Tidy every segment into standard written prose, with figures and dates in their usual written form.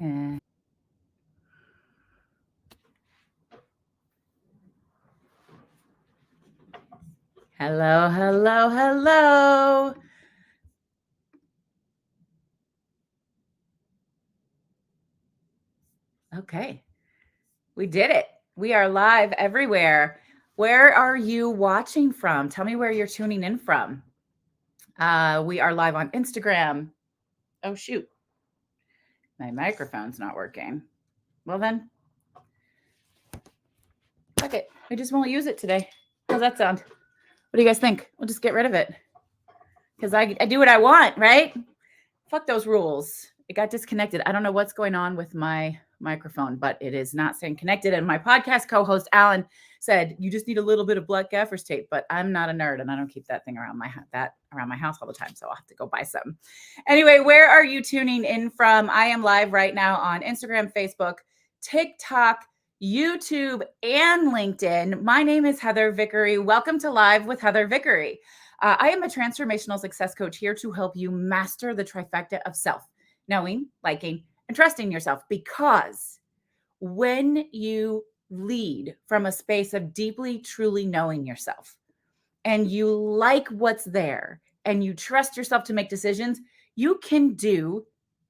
And hello, hello, hello. Okay, we did it. We are live everywhere. Where are you watching from? Tell me where you're tuning in from. We are live on Instagram. Oh, shoot. My microphone's not working. Well, then, fuck it. We just won't use it today. How's that sound? What do you guys think? We'll just get rid of it. Because I do what I want, right? Fuck those rules. It got disconnected. I don't know what's going on with my microphone, but it is not staying connected. And my podcast co-host, Alan, said, you just need a little bit of black gaffer's tape, but I'm not a nerd and I don't keep that thing around my house all the time. So I'll have to go buy some. Anyway, where are you tuning in from? I am live right now on Instagram, Facebook, TikTok, YouTube, and LinkedIn. My name is Heather Vickery. Welcome to Live with Heather Vickery. I am a transformational success coach here to help you master the trifecta of self, knowing, liking, and trusting yourself. Because when you lead from a space of deeply, truly knowing yourself, and you like what's there, and you trust yourself to make decisions, you can do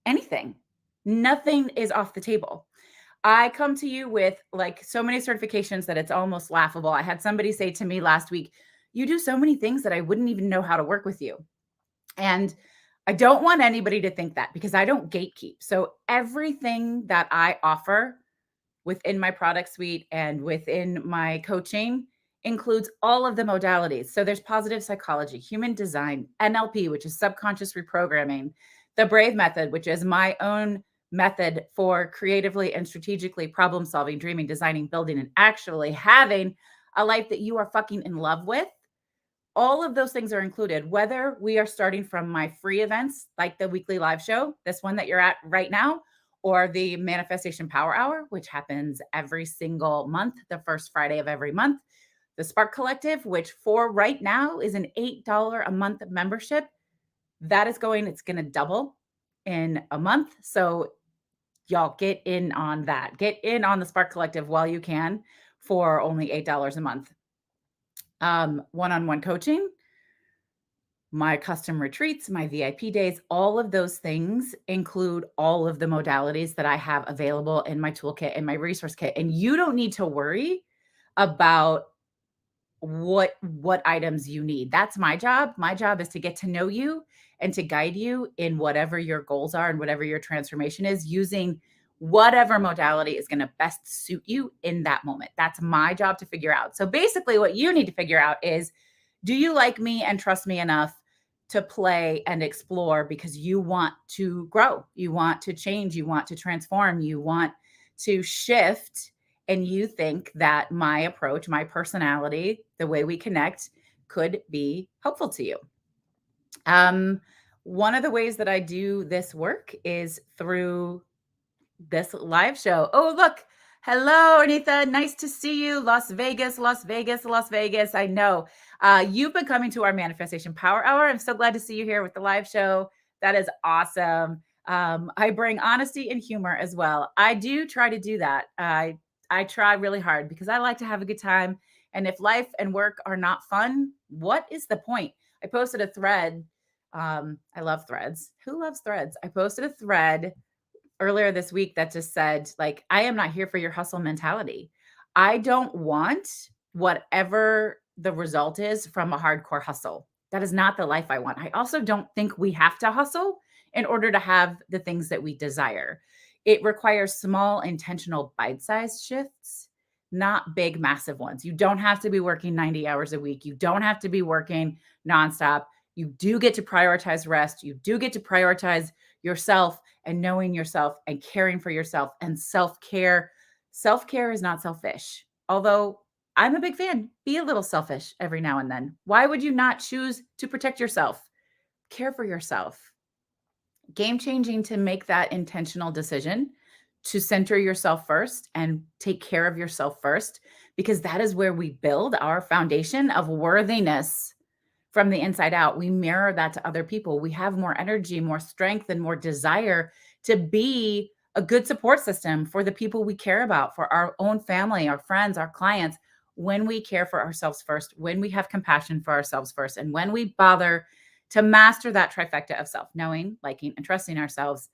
anything. Nothing is off the table. I come to you with like so many certifications that it's almost laughable. I had somebody say to me last week, you do so many things that I wouldn't even know how to work with you. And I don't want anybody to think that because I don't gatekeep. So everything that I offer within my product suite and within my coaching includes all of the modalities. So there's positive psychology, human design, NLP, which is subconscious reprogramming, the Brave method, which is my own method for creatively and strategically problem solving, dreaming, designing, building, and actually having a life that you are fucking in love with. All of those things are included, whether we are starting from my free events, like the weekly live show, this one that you're at right now, or the Manifestation Power Hour, which happens every single month, the first Friday of every month. The Spark Collective, which for right now is an $8 a month membership. It's going to double in a month. So y'all get in on that. Get in on the Spark Collective while you can for only $8 a month. One-on-one coaching, my custom retreats, my VIP days, all of those things include all of the modalities that I have available in my toolkit and my resource kit. And you don't need to worry about what items you need. That's my job. My job is to get to know you and to guide you in whatever your goals are and whatever your transformation is, using whatever modality is going to best suit you in that moment. That's my job to figure out. So basically what you need to figure out is, do you like me and trust me enough to play and explore because you want to grow, you want to change, you want to transform, you want to shift, and you think that my approach, my personality, the way we connect could be helpful to you. One of the ways that I do this work is through this live show. Oh, look. Hello, Anita. Nice to see you. Las Vegas, Las Vegas, Las Vegas. I know you've been coming to our Manifestation Power Hour. I'm so glad to see you here with the live show. That is awesome. I bring honesty and humor as well. I do try to do that. I try really hard because I like to have a good time. And if life and work are not fun, what is the point? I posted a thread. I love threads. Who loves threads? I posted a thread earlier this week that just said, like, I am not here for your hustle mentality. I don't want whatever the result is from a hardcore hustle. That is not the life I want. I also don't think we have to hustle in order to have the things that we desire. It requires small, intentional, bite-sized shifts, not big, massive ones. You don't have to be working 90 hours a week. You don't have to be working nonstop. You do get to prioritize rest. You do get to prioritize yourself and knowing yourself and caring for yourself and self-care. Self-care is not selfish. Although I'm a big fan, be a little selfish every now and then. Why would you not choose to protect yourself? Care for yourself. Game changing to make that intentional decision to center yourself first and take care of yourself first, because that is where we build our foundation of worthiness from the inside out. We mirror that to other people. We have more energy, more strength, and more desire to be a good support system for the people we care about, for our own family, our friends, our clients, when we care for ourselves first, when we have compassion for ourselves first, and when we bother to master that trifecta of self, knowing, liking, and trusting ourselves,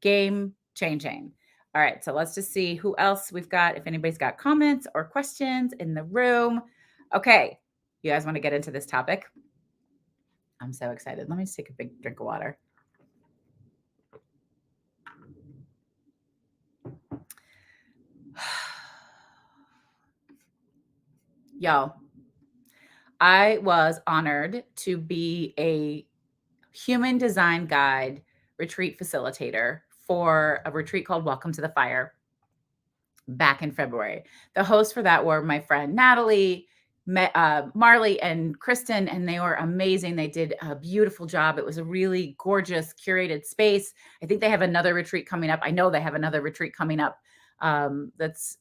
game changing. All right, so let's just see who else we've got, if anybody's got comments or questions in the room. Okay, you guys want to get into this topic? I'm so excited. Let me just take a big drink of water. Y'all, I was honored to be a human design guide retreat facilitator for a retreat called Welcome to the Fire back in February. The hosts for that were my friend Natalie, Marley, and Kristen, and they were amazing. They did a beautiful job. It was a really gorgeous, curated space. I think they have another retreat coming up. I know they have another retreat coming up that's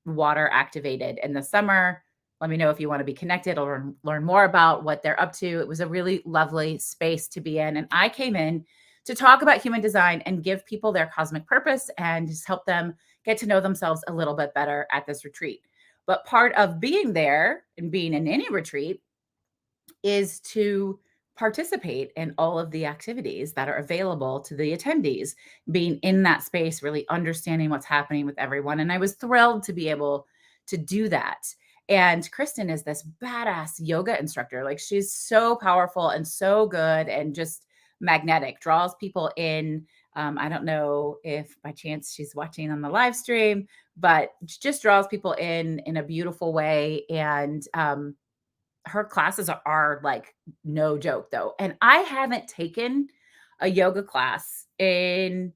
water activated in the summer. Let me know if you want to be connected or learn more about what they're up to. It was a really lovely space to be in. And I came in to talk about human design and give people their cosmic purpose and just help them get to know themselves a little bit better at this retreat. But part of being there and being in any retreat is to participate in all of the activities that are available to the attendees, being in that space, really understanding what's happening with everyone. And I was thrilled to be able to do that. And Kristen is this badass yoga instructor. Like, she's so powerful and so good and just magnetic, draws people in. I don't know if by chance she's watching on the live stream, but just draws people in a beautiful way. And her classes are like no joke though. And I haven't taken a yoga class in,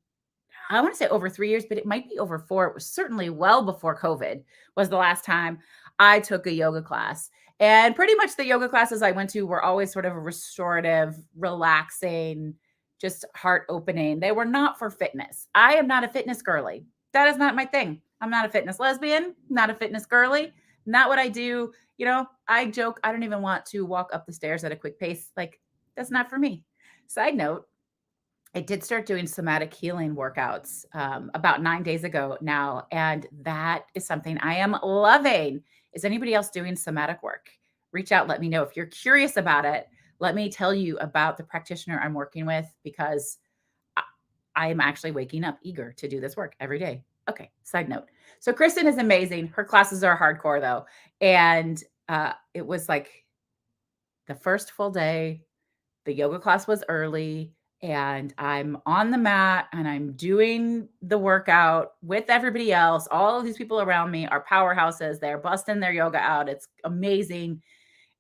I want to say over 3 years, but it might be over 4. It was certainly well before COVID was the last time I took a yoga class. And pretty much the yoga classes I went to were always sort of a restorative, relaxing, just heart opening. They were not for fitness. I am not a fitness girly. That is not my thing. I'm not a fitness lesbian, not a fitness girly, not what I do. You know, I joke, I don't even want to walk up the stairs at a quick pace. Like, that's not for me. Side note, I did start doing somatic healing workouts about 9 days ago now, and that is something I am loving. Is anybody else doing somatic work? Reach out, let me know. If you're curious about it, let me tell you about the practitioner I'm working with, because I am actually waking up eager to do this work every day. Okay, side note. So Kristen is amazing. Her classes are hardcore though. And it was like the first full day, the yoga class was early, and I'm on the mat and I'm doing the workout with everybody else. All of these people around me are powerhouses. They're busting their yoga out. It's amazing.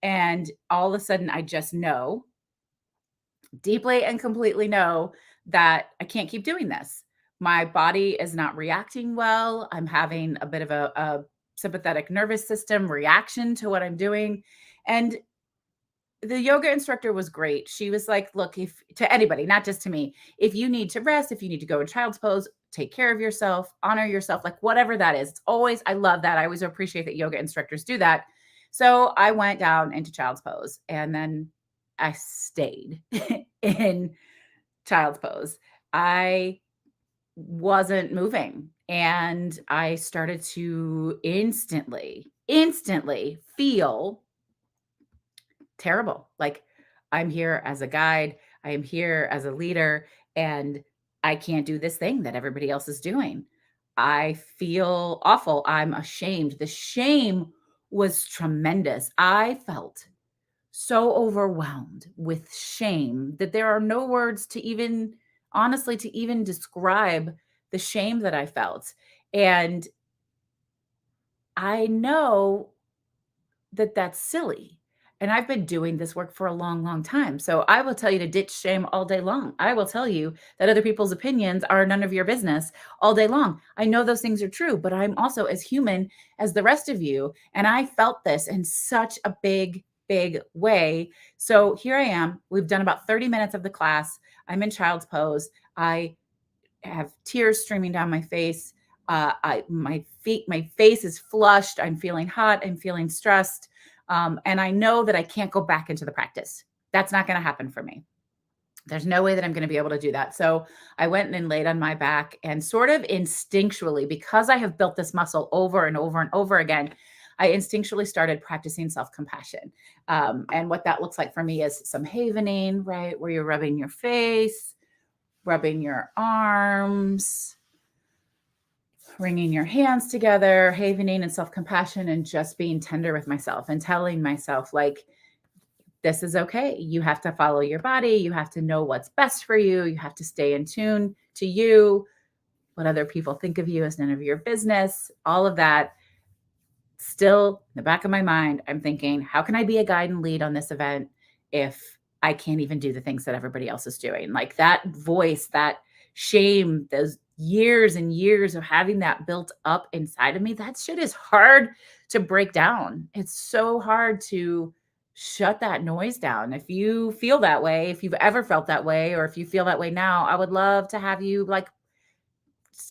And all of a sudden, I just know, deeply and completely know, that I can't keep doing this. My body is not reacting well. I'm having a bit of a sympathetic nervous system reaction to what I'm doing. And the yoga instructor was great. She was like, look, if to anybody, not just to me, if you need to rest, if you need to go in child's pose, take care of yourself, honor yourself, like whatever that is. It's always, I love that. I always appreciate that yoga instructors do that. So I went down into child's pose, and then I stayed in child's pose. I wasn't moving, and I started to instantly feel terrible. Like, I'm here as a guide, I am here as a leader, and I can't do this thing that everybody else is doing. I feel awful. I'm ashamed. The shame was tremendous. I felt so overwhelmed with shame that there are no words to even, honestly, to even describe the shame that I felt. And I know that that's silly. And I've been doing this work for a long, long time. So I will tell you to ditch shame all day long. I will tell you that other people's opinions are none of your business all day long. I know those things are true, but I'm also as human as the rest of you. And I felt this in such a big, big way. So here I am. We've done about 30 minutes of the class. I'm in child's pose. I have tears streaming down my face. My face is flushed. I'm feeling hot. I'm feeling stressed. And I know that I can't go back into the practice. That's not going to happen for me. There's no way that I'm going to be able to do that. So I went and laid on my back, and sort of instinctually, because I have built this muscle over and over and over again, I instinctually started practicing self-compassion. And what that looks like for me is some havening, right? Where you're rubbing your face, rubbing your arms, wringing your hands together, havening and self-compassion, and just being tender with myself and telling myself, like, this is okay. You have to follow your body. You have to know what's best for you. You have to stay in tune to you. What other people think of you is none of your business. All of that. Still in the back of my mind, I'm thinking, how can I be a guide and lead on this event if I can't even do the things that everybody else is doing? Like that voice, that shame, those years and years of having that built up inside of me, that shit is hard to break down. It's so hard to shut that noise down. If you feel that way, if you've ever felt that way, or if you feel that way now, I would love to have you like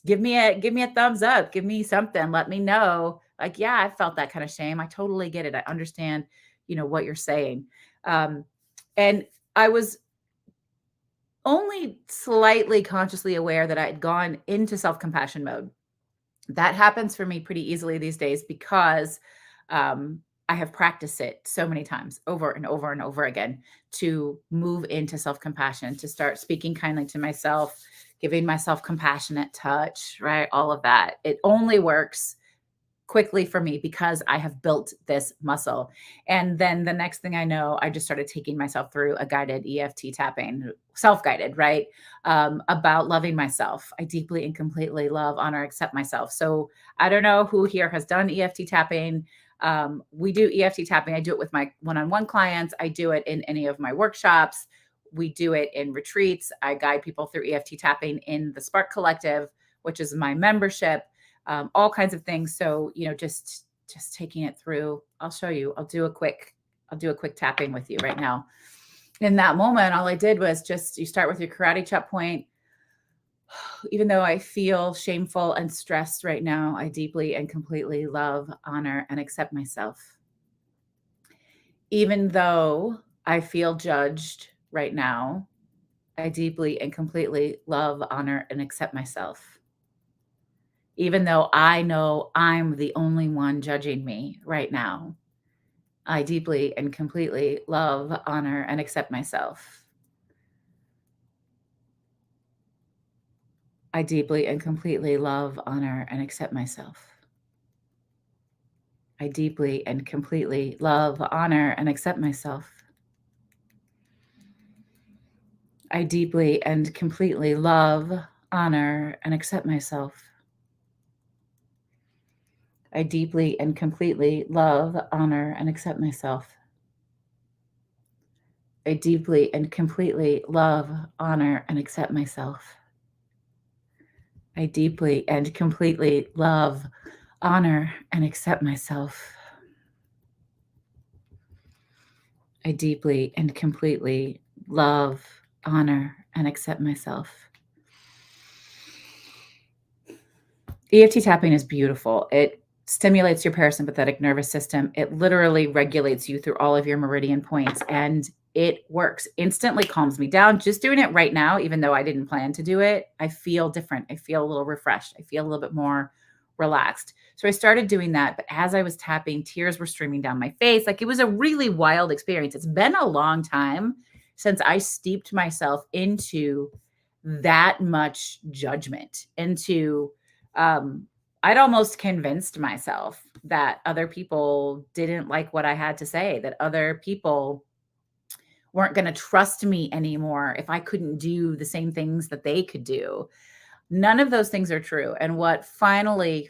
give me a thumbs up, give me something, let me know. Like, yeah, I felt that kind of shame. I totally get it. I understand, what you're saying. And I was only slightly consciously aware that I had gone into self-compassion mode. That happens for me pretty easily these days because I have practiced it so many times over and over and over again to move into self-compassion, to start speaking kindly to myself, giving myself compassionate touch, right? All of that. It only works quickly for me because I have built this muscle. And then the next thing I know, I just started taking myself through a guided EFT tapping, self-guided, right? About loving myself. I deeply and completely love, honor, accept myself. So I don't know who here has done EFT tapping. We do EFT tapping. I do it with my one-on-one clients. I do it in any of my workshops. We do it in retreats. I guide people through EFT tapping in the Spark Collective, which is my membership. All kinds of things. So, just taking it through, I'll show you, I'll do a quick tapping with you right now. In that moment, all I did was you start with your karate chop point. Even though I feel shameful and stressed right now, I deeply and completely love, honor, and accept myself. Even though I feel judged right now, I deeply and completely love, honor, and accept myself. Even though I know I'm the only one judging me right now, I deeply and completely love, honor, and accept myself. I deeply and completely love, honor, and accept myself. I deeply and completely love, honor, and accept myself. I deeply and completely love, honor, and accept myself. I deeply and completely love, honor, and accept myself. I deeply and completely love, honor, and accept myself. I deeply and completely love, honor, and accept myself. I deeply and completely love, honor, and accept myself. EFT tapping is beautiful. It stimulates your parasympathetic nervous system. It literally regulates you through all of your meridian points, and it works. Instantly calms me down. Just doing it right now, even though I didn't plan to do it, I feel different. I feel a little refreshed. I feel a little bit more relaxed. So I started doing that. But as I was tapping, tears were streaming down my face. Like, it was a really wild experience. It's been a long time since I steeped myself into that much judgment, into I'd almost convinced myself that other people didn't like what I had to say, that other people weren't going to trust me anymore if I couldn't do the same things that they could do. None of those things are true. And what finally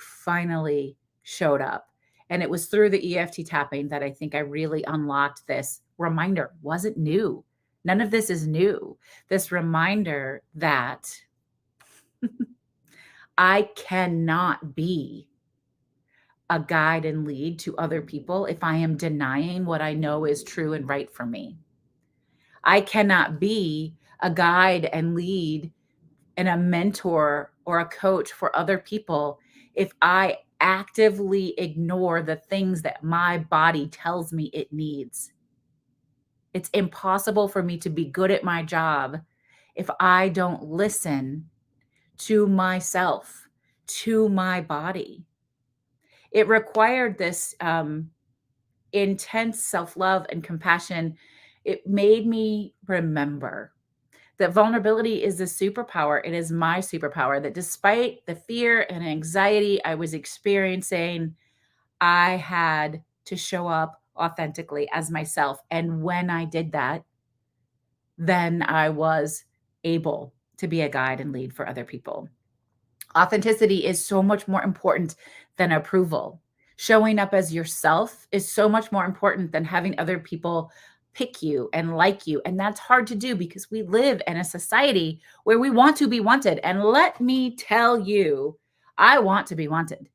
showed up, and it was through the EFT tapping that I think I really unlocked this reminder. Wasn't new. None of this is new. This reminder that I cannot be a guide and lead to other people if I am denying what I know is true and right for me. I cannot be a guide and lead and a mentor or a coach for other people if I actively ignore the things that my body tells me it needs. It's impossible for me to be good at my job if I don't listen to myself, to my body. It required this intense self-love and compassion. It made me remember that vulnerability is a superpower. It is my superpower, that despite the fear and anxiety I was experiencing, I had to show up authentically as myself. And when I did that, then I was able to be a guide and lead for other people. Authenticity is so much more important than approval. Showing up as yourself is so much more important than having other people pick you and like you. And that's hard to do because we live in a society where we want to be wanted. And let me tell you, I want to be wanted.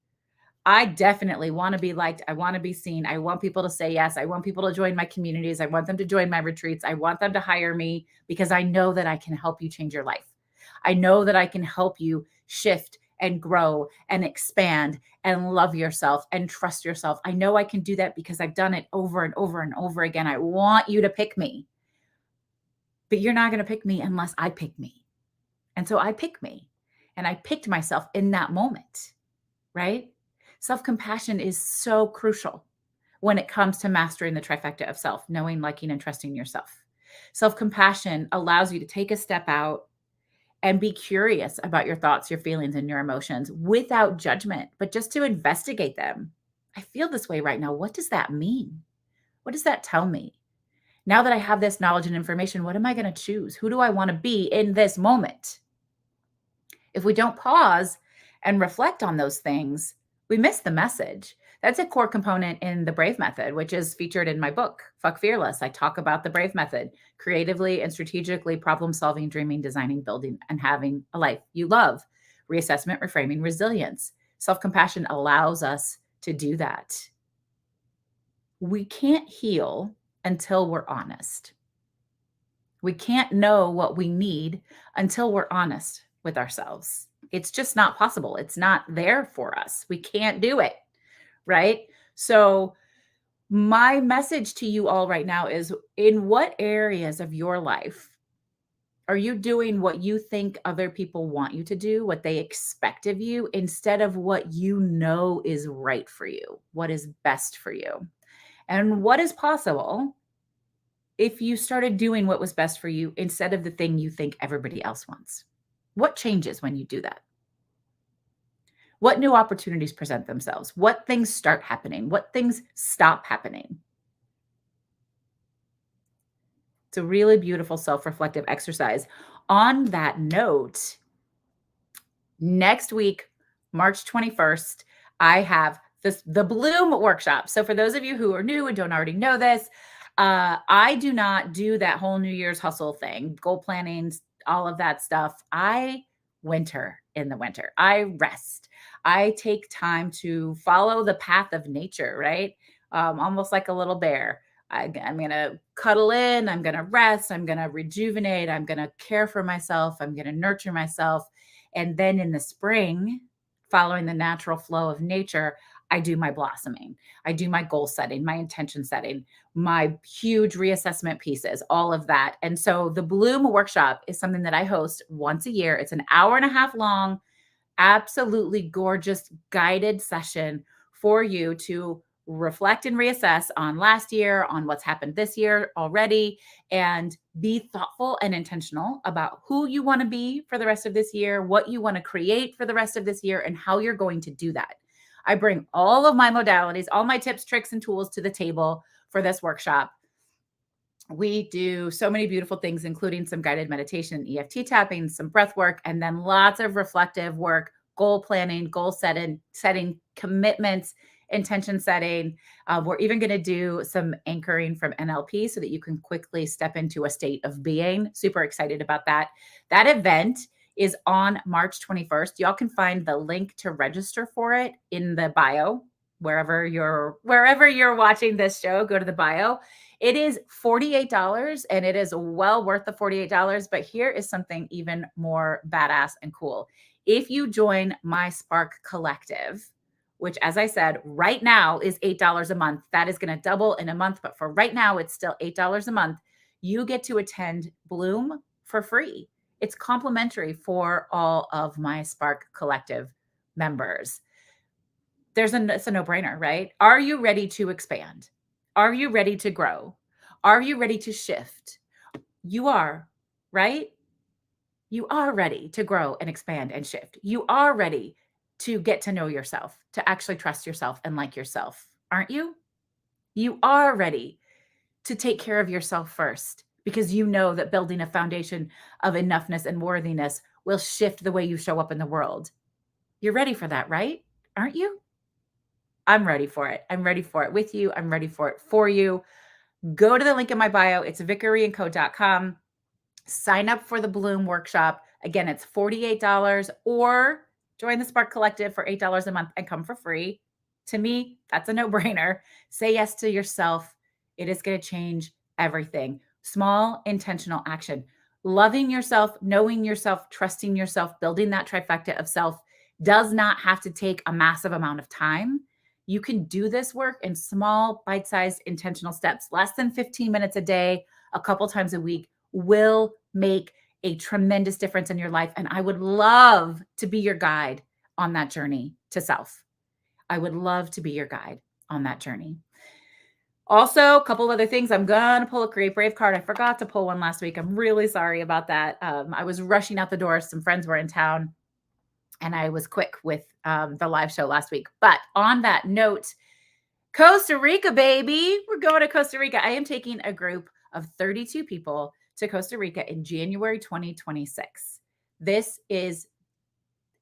I definitely want to be liked. I want to be seen. I want people to say yes. I want people to join my communities. I want them to join my retreats. I want them to hire me because I know that I can help you change your life. I know that I can help you shift and grow and expand and love yourself and trust yourself. I know I can do that because I've done it over and over and over again. I want you to pick me, but you're not going to pick me unless I pick me. And so I pick me, and I picked myself in that moment, right? Self-compassion is so crucial when it comes to mastering the trifecta of self, knowing, liking, and trusting yourself. Self-compassion allows you to take a step out and be curious about your thoughts, your feelings, and your emotions without judgment, but just to investigate them. I feel this way right now. What does that mean? What does that tell me? Now that I have this knowledge and information, what am I going to choose? Who do I want to be in this moment? If we don't pause and reflect on those things, we miss the message. That's a core component in the Brave Method, which is featured in my book, Fuck Fearless. I talk about the Brave Method, creatively and strategically problem solving, dreaming, designing, building, and having a life you love. Reassessment, reframing, resilience. Self-compassion allows us to do that. We can't heal until we're honest. We can't know what we need until we're honest with ourselves. It's just not possible. It's not there for us. We can't do it, right? So my message to you all right now is, in what areas of your life are you doing what you think other people want you to do, what they expect of you, instead of what you know is right for you, what is best for you? And what is possible if you started doing what was best for you instead of the thing you think everybody else wants? What changes when you do that? What new opportunities present themselves? What things start happening? What things stop happening? It's a really beautiful self-reflective exercise. On that note, next week, March 21st, I have the Bloom workshop. So for those of you who are new and don't already know this, I do not do that whole New Year's hustle thing, goal planning, all of that stuff. I winter in the winter. I rest. I take time to follow the path of nature, right? Almost like a little bear. I'm going to cuddle in. I'm going to rest. I'm going to rejuvenate. I'm going to care for myself. I'm going to nurture myself. And then in the spring, following the natural flow of nature, I do my blossoming. I do my goal setting, my intention setting, my huge reassessment pieces, all of that. And so the Bloom workshop is something that I host once a year. It's an hour and a half long, absolutely gorgeous guided session for you to reflect and reassess on last year, on what's happened this year already, and be thoughtful and intentional about who you want to be for the rest of this year, what you want to create for the rest of this year, and how you're going to do that. I bring all of my modalities, all my tips, tricks, and tools to the table for this workshop. We do so many beautiful things, including some guided meditation, EFT tapping, some breath work, and then lots of reflective work, goal planning, goal setting commitments, intention setting. We're even going to do some anchoring from NLP so that you can quickly step into a state of being. Super excited about that. That event is on March 21st. Y'all can find the link to register for it in the bio. Wherever you're watching this show, go to the bio. It is $48 and it is well worth the $48. But here is something even more badass and cool. If you join my Spark Collective, which, as I said, right now is $8 a month. That is going to double in a month. But for right now, it's still $8 a month. You get to attend Bloom for free. It's complimentary for all of my Spark Collective members. It's a no-brainer, right? Are you ready to expand? Are you ready to grow? Are you ready to shift? You are, right? You are ready to grow and expand and shift. You are ready to get to know yourself, to actually trust yourself and like yourself, aren't you? You are ready to take care of yourself first because you know that building a foundation of enoughness and worthiness will shift the way you show up in the world. You're ready for that, right? Aren't you? I'm ready for it. I'm ready for it with you. I'm ready for it for you. Go to the link in my bio. It's vickeryandco.com. Sign up for the Bloom workshop. Again, it's $48 or join the Spark Collective for $8 a month and come for free. To me, that's a no-brainer. Say yes to yourself. It is going to change everything. Small, intentional action. Loving yourself, knowing yourself, trusting yourself, building that trifecta of self does not have to take a massive amount of time. You can do this work in small, bite-sized, intentional steps. Less than 15 minutes a day, a couple times a week will make a tremendous difference in your life. And I would love to be your guide on that journey to self. I would love to be your guide on that journey. Also, a couple other things. I'm going to pull a Create Brave card. I forgot to pull one last week. I'm really sorry about that. I was rushing out the door. Some friends were in town and I was quick with the live show last week. But on that note, Costa Rica, baby. We're going to Costa Rica. I am taking a group of 32 people to Costa Rica in January 2026. This is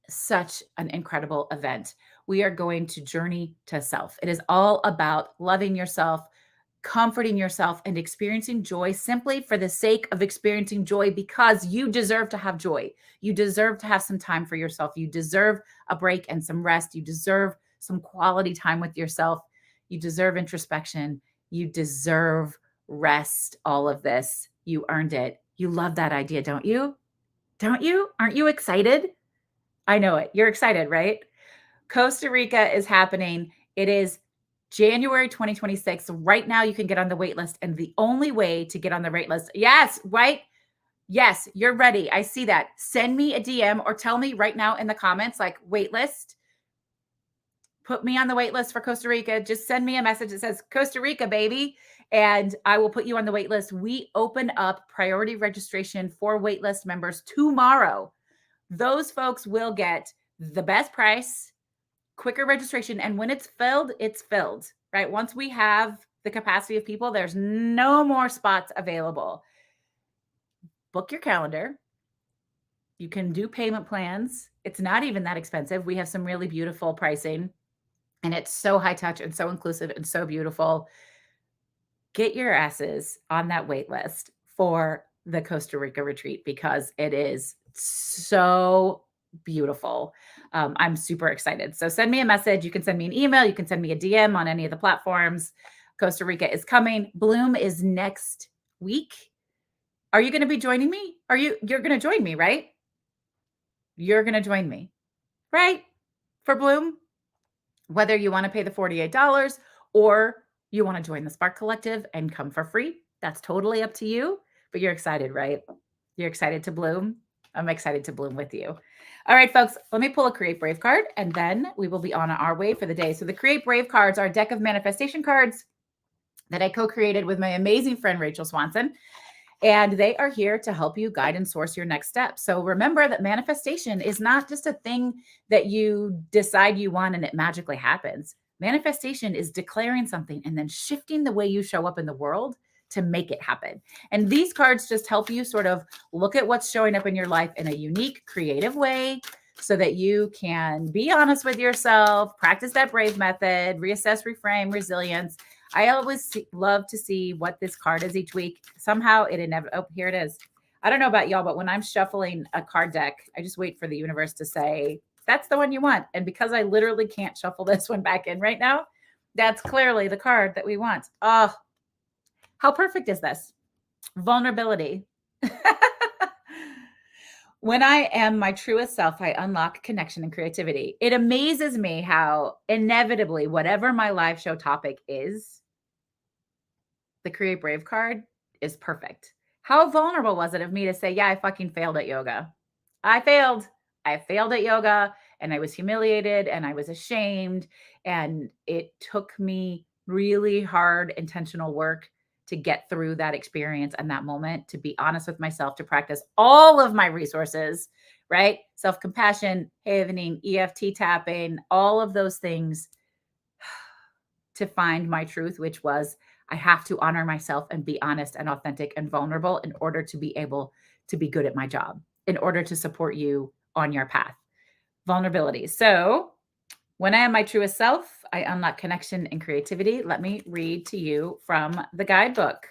such an incredible event. We are going to journey to self. It is all about loving yourself, comforting yourself, and experiencing joy simply for the sake of experiencing joy because you deserve to have joy. You deserve to have some time for yourself. You deserve a break and some rest. You deserve some quality time with yourself. You deserve introspection. You deserve rest. All of this. You earned it. You love that idea, don't you? Don't you? Aren't you excited? I know it. You're excited, right? Costa Rica is happening. It is January 2026. Right now you can get on the wait list. And the only way to get on the wait list, yes, right? Yes, you're ready. I see that. Send me a DM or tell me right now in the comments, like wait list. Put me on the wait list for Costa Rica. Just send me a message that says Costa Rica, baby, and I will put you on the wait list. We open up priority registration for waitlist members tomorrow. Those folks will get the best price, quicker registration, and when it's filled, right? Once we have the capacity of people, there's no more spots available. Book your calendar. You can do payment plans. It's not even that expensive. We have some really beautiful pricing. And it's so high touch and so inclusive and so beautiful. Get your asses on that wait list for the Costa Rica retreat because it is so beautiful. I'm super excited. So send me a message. You can send me an email. You can send me a DM on any of the platforms. Costa Rica is coming. Bloom is next week. Are you going to be joining me? You're going to join me, right? You're going to join me, right? For Bloom? Whether you want to pay the $48 or you want to join the Spark Collective and come for free, that's totally up to you. But you're excited, right? You're excited to bloom. I'm excited to bloom with you. All right, folks, let me pull a Create Brave card and then we will be on our way for the day. So the Create Brave cards are a deck of manifestation cards that I co-created with my amazing friend, Rachel Swanson. And they are here to help you guide and source your next step. So remember that manifestation is not just a thing that you decide you want and it magically happens. Manifestation is declaring something and then shifting the way you show up in the world to make it happen. And these cards just help you sort of look at what's showing up in your life in a unique, creative way so that you can be honest with yourself, practice that brave method, reassess, reframe, resilience. I always love to see what this card is each week. Somehow it inevitably, oh, here it is. I don't know about y'all, but when I'm shuffling a card deck, I just wait for the universe to say, that's the one you want. And because I literally can't shuffle this one back in right now, that's clearly the card that we want. Oh, how perfect is this? Vulnerability. When I am my truest self, I unlock connection and creativity. It amazes me how inevitably, whatever my live show topic is, the Create Brave card is perfect. How vulnerable was it of me to say, yeah, I fucking failed at yoga? I failed. I failed at yoga and I was humiliated and I was ashamed. And it took me really hard, intentional work to get through that experience and that moment, to be honest with myself, to practice all of my resources, right? Self compassion, havening, EFT tapping, all of those things to find my truth, which was I have to honor myself and be honest and authentic and vulnerable in order to be able to be good at my job, in order to support you on your path. Vulnerability. So, when I am my truest self, I unlock connection and creativity. Let me read to you from the guidebook.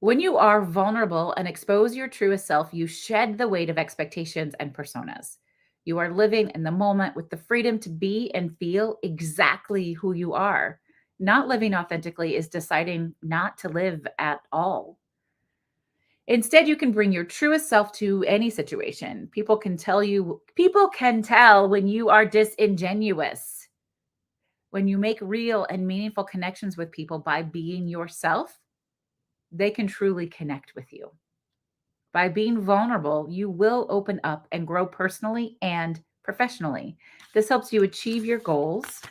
When you are vulnerable and expose your truest self, you shed the weight of expectations and personas. You are living in the moment with the freedom to be and feel exactly who you are. Not living authentically is deciding not to live at all. Instead, you can bring your truest self to any situation. People can tell when you are disingenuous. When you make real and meaningful connections with people by being yourself, they can truly connect with you. By being vulnerable, you will open up and grow personally and professionally. This helps you achieve your goals,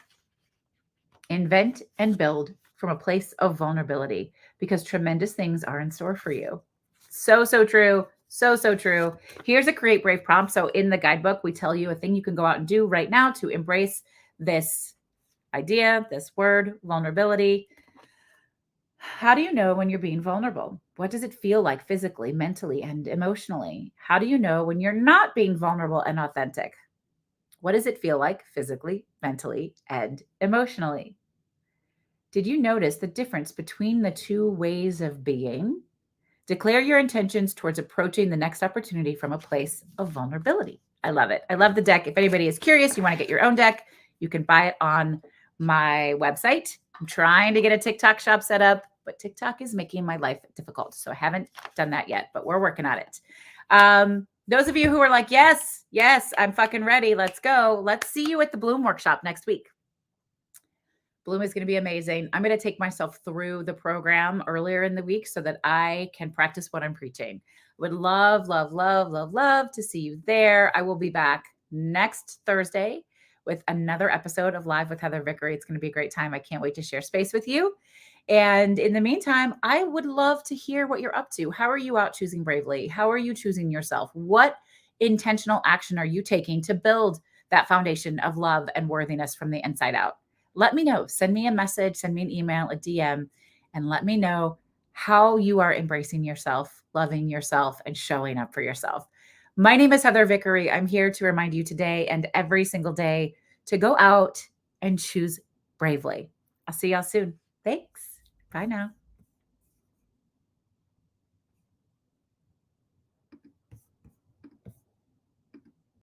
invent and build from a place of vulnerability because tremendous things are in store for you. So, so true. So, so true. Here's a create brave prompt. So, in the guidebook, we tell you a thing you can go out and do right now to embrace this idea, this word, vulnerability. How do you know when you're being vulnerable? What does it feel like physically, mentally, and emotionally? How do you know when you're not being vulnerable and authentic? What does it feel like physically, mentally, and emotionally? Did you notice the difference between the two ways of being? Declare your intentions towards approaching the next opportunity from a place of vulnerability. I love it. I love the deck. If anybody is curious, you want to get your own deck, you can buy it on my website. I'm trying to get a TikTok shop set up, but TikTok is making my life difficult. So I haven't done that yet, but we're working on it. Those of you who are like, yes, I'm fucking ready. Let's go. Let's see you at the Bloom workshop next week. Bloom is going to be amazing. I'm going to take myself through the program earlier in the week so that I can practice what I'm preaching. Would love, love, love, love, love to see you there. I will be back next Thursday with another episode of Live with Heather Vickery. It's going to be a great time. I can't wait to share space with you. And in the meantime, I would love to hear what you're up to. How are you out choosing bravely? How are you choosing yourself? What intentional action are you taking to build that foundation of love and worthiness from the inside out? Let me know. Send me a message, send me an email, a DM, and let me know how you are embracing yourself, loving yourself, and showing up for yourself. My name is Heather Vickery. I'm here to remind you today and every single day to go out and choose bravely. I'll see y'all soon. Thanks. Bye now.